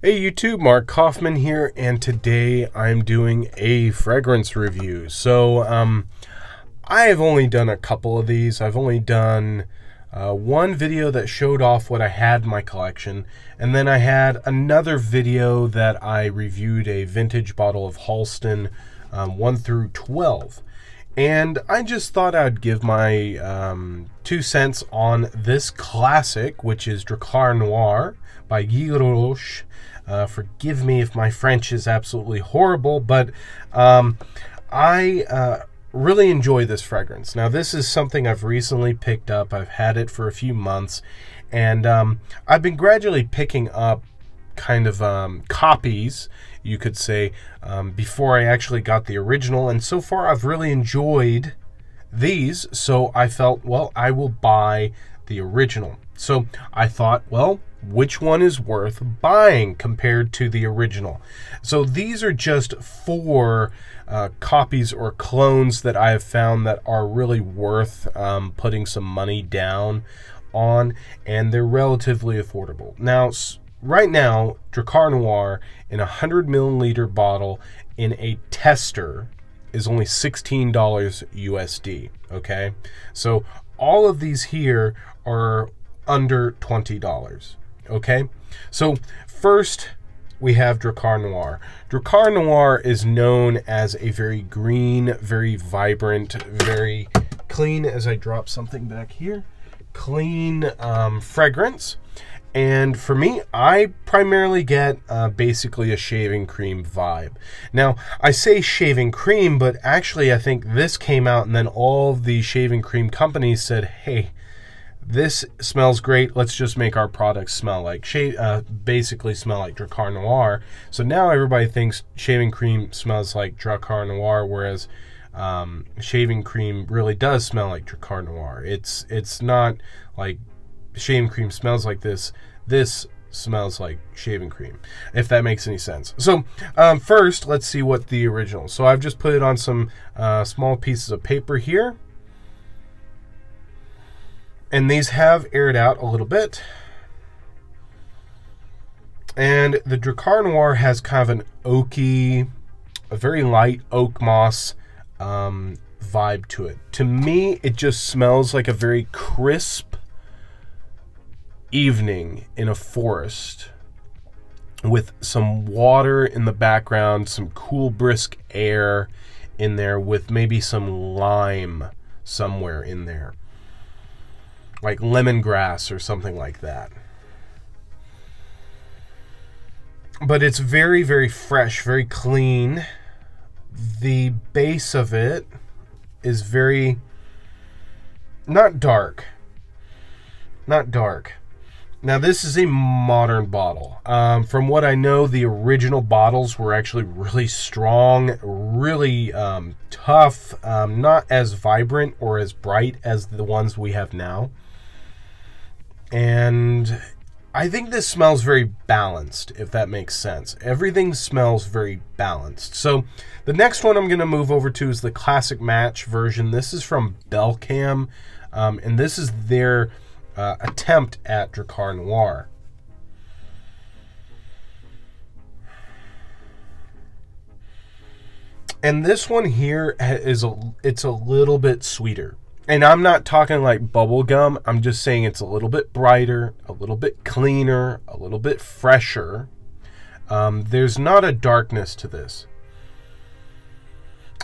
Hey YouTube, Mark Kaufman here, and today I'm doing a fragrance review. So, I have only done a couple of these. I've only done one video that showed off what I had in my collection, and then I had another video that I reviewed a vintage bottle of Halston 1 through 12. And I just thought I'd give my 2 cents on this classic, which is Drakkar Noir by Guy Roche. Forgive me if my French is absolutely horrible, but I really enjoy this fragrance. Now, this is something I've recently picked up. I've had it for a few months, and I've been gradually picking up kind of copies, you could say, before I actually got the original, and so far I've really enjoyed these, so I felt, well, I will buy the original. So I thought, well, which one is worth buying compared to the original? So these are just 4 copies or clones that I have found that are really worth putting some money down on, and they're relatively affordable. Now, right now, Drakkar Noir in a 100 milliliter bottle in a tester is only $16 USD, okay? So all of these here are under $20. Okay, so first we have Drakkar Noir. Drakkar Noir is known as a very green, very vibrant, very clean, as I drop something back here, clean fragrance. And for me, I primarily get basically a shaving cream vibe. Now, I say shaving cream, but actually I think this came out and then all of the shaving cream companies said, hey, this smells great, let's just make our products smell like basically smell like Drakkar Noir. So now everybody thinks shaving cream smells like Drakkar Noir, whereas shaving cream really does smell like Drakkar Noir. It's not like shaving cream smells like this. This smells like shaving cream, if that makes any sense. So first, let's see what the original. So I've just put it on some small pieces of paper here. And these have aired out a little bit. And the Drakkar Noir has kind of an oaky, a very light oak moss vibe to it. To me, it just smells like a very crisp evening in a forest with some water in the background, some cool, brisk air in there with maybe some lime somewhere in there, like lemongrass or something like that. But it's very, very fresh, very clean. The base of it is very, not dark. Now, this is a modern bottle. From what I know, the original bottles were actually really strong, really tough, not as vibrant or as bright as the ones we have now. And I think this smells very balanced, if that makes sense. Everything smells very balanced. So the next one I'm going to move over to is the Classic Match version. This is from Belcam, and this is their attempt at Drakkar Noir. And this one here is it's a little bit sweeter. And I'm not talking like bubble gum. I'm just saying it's a little bit brighter, a little bit cleaner, a little bit fresher. There's not a darkness to this.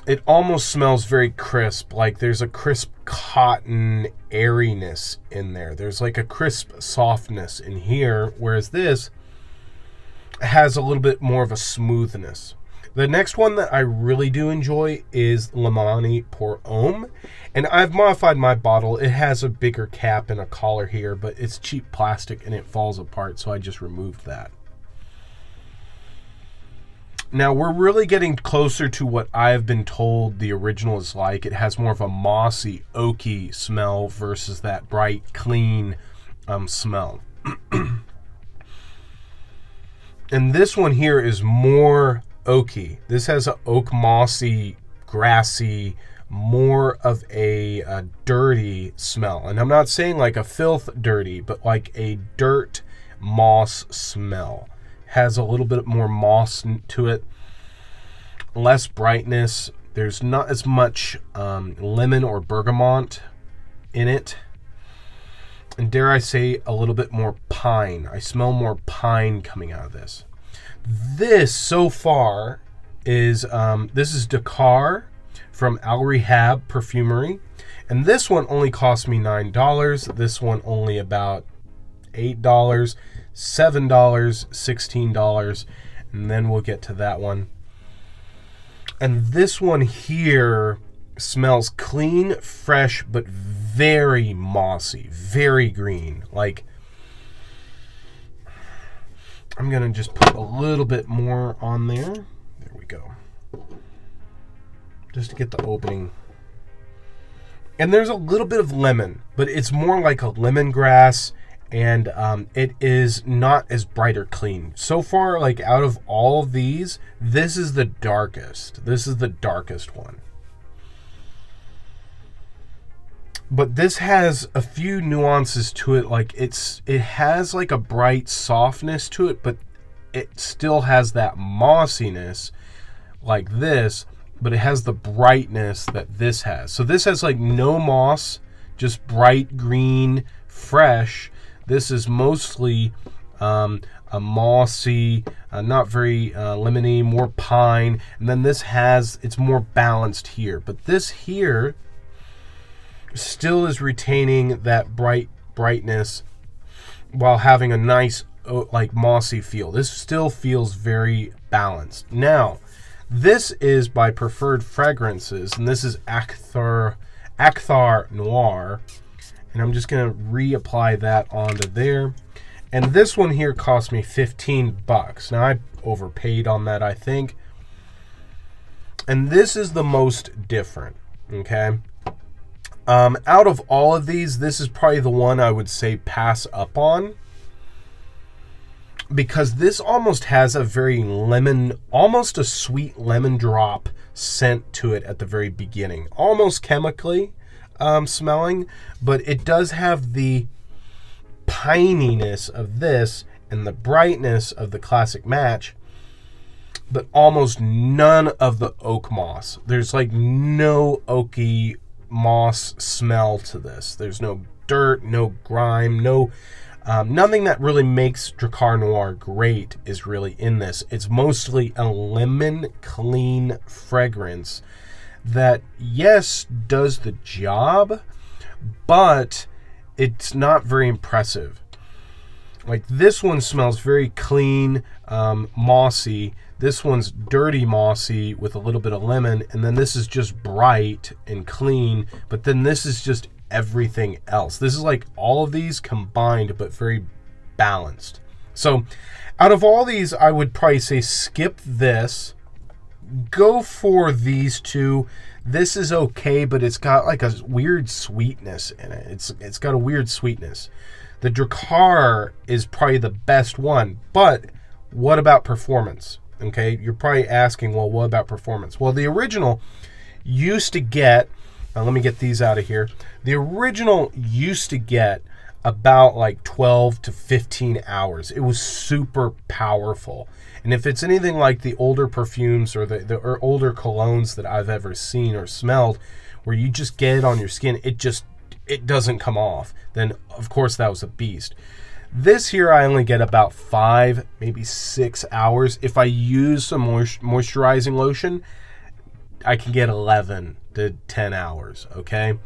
It almost smells very crisp, like there's a crisp cotton airiness in there. There's like a crisp softness in here, whereas this has a little bit more of a smoothness. The next one that I really do enjoy is Lemani Pour Homme, and I've modified my bottle. It has a bigger cap and a collar here, but it's cheap plastic and it falls apart, so I just removed that. Now, we're really getting closer to what I've been told the original is like. It has more of a mossy, oaky smell versus that bright, clean smell. And this one here is more oaky. This has an oak mossy, grassy more of a dirty smell. And I'm not saying like a filth dirty, but like a dirt moss smell. Has a little bit more moss to it, less brightness. There's not as much lemon or bergamot in it. And dare I say, a little bit more pine. I smell more pine coming out of this. This, so far, is this is Drakkar from Al Rehab Perfumery. And this one only cost me $9. This one only about $8, $7, $16. And then we'll get to that one. And this one here smells clean, fresh, but very mossy, very green. Like, I'm gonna just put a little bit more on there. There we go. Just to get the opening. And there's a little bit of lemon, but it's more like a lemongrass, and it is not as bright or clean. So far, like out of all of these, this is the darkest. This is the darkest one. But this has a few nuances to it. Like it has like a bright softness to it, but it still has that mossiness like this, but it has the brightness that this has. So this has like no moss, just bright green, fresh. This is mostly a mossy, not very lemony, more pine. And then this has, it's more balanced here. But this here still is retaining that brightness while having a nice like mossy feel. This still feels very balanced. Now, this is by Preferred Fragrances, and this is Drakkar Noir. And I'm just going to reapply that onto there. And this one here cost me $15. Now, I overpaid on that, I think. And this is the most different, okay? Out of all of these, this is probably the one I would say pass up on, because this almost has a very lemon, almost a sweet lemon drop scent to it at the very beginning. Almost chemically smelling, but it does have the pininess of this and the brightness of the Classic Match, but almost none of the oak moss. There's like no oaky moss smell to this. There's no dirt, no grime, no nothing that really makes Drakkar Noir great is really in this. It's mostly a lemon clean fragrance that, yes, does the job, but it's not very impressive. Like this one smells very clean, mossy. This one's dirty mossy with a little bit of lemon, and then this is just bright and clean, but then this is just everything else. This is like all of these combined, but very balanced. So out of all these, I would probably say skip this. Go for these two. This is okay, but it's got like a weird sweetness in it. It's got a weird sweetness. The Drakkar is probably the best one, but what about performance? Okay, you're probably asking, well, what about performance? Well, the original used to get, let me get these out of here. The original used to get about like 12 to 15 hours. It was super powerful. And if it's anything like the older perfumes or the older colognes that I've ever seen or smelled, where you just get it on your skin, it doesn't come off, then of course that was a beast. This here I only get about 5, maybe 6 hours. If I use some moisturizing lotion, I can get 11 to 10 hours, okay?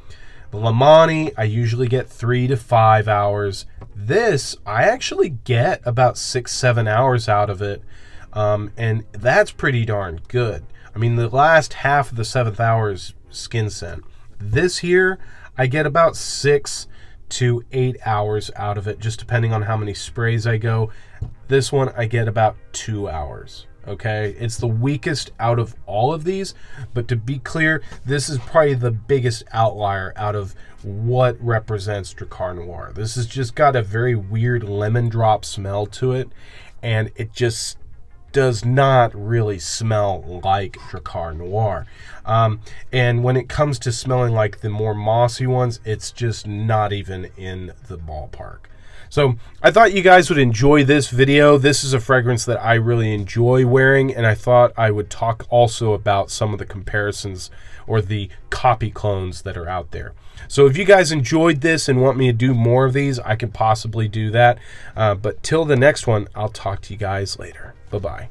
The Lamani, I usually get 3 to 5 hours. This, I actually get about 6-7 hours out of it, and that's pretty darn good. I mean, the last half of the 7th hour is skin scent. This here, I get about 6 to 8 hours out of it, just depending on how many sprays I go. This one, I get about 2 hours. Okay, it's the weakest out of all of these, but to be clear, this is probably the biggest outlier out of what represents Drakkar Noir. This has just got a very weird lemon drop smell to it, and it just, does not really smell like Drakkar Noir. And when it comes to smelling like the more mossy ones, it's just not even in the ballpark. So I thought you guys would enjoy this video. This is a fragrance that I really enjoy wearing, and I thought I would talk also about some of the comparisons or the copy clones that are out there. So if you guys enjoyed this and want me to do more of these, I can possibly do that. But till the next one, I'll talk to you guys later. Bye-bye.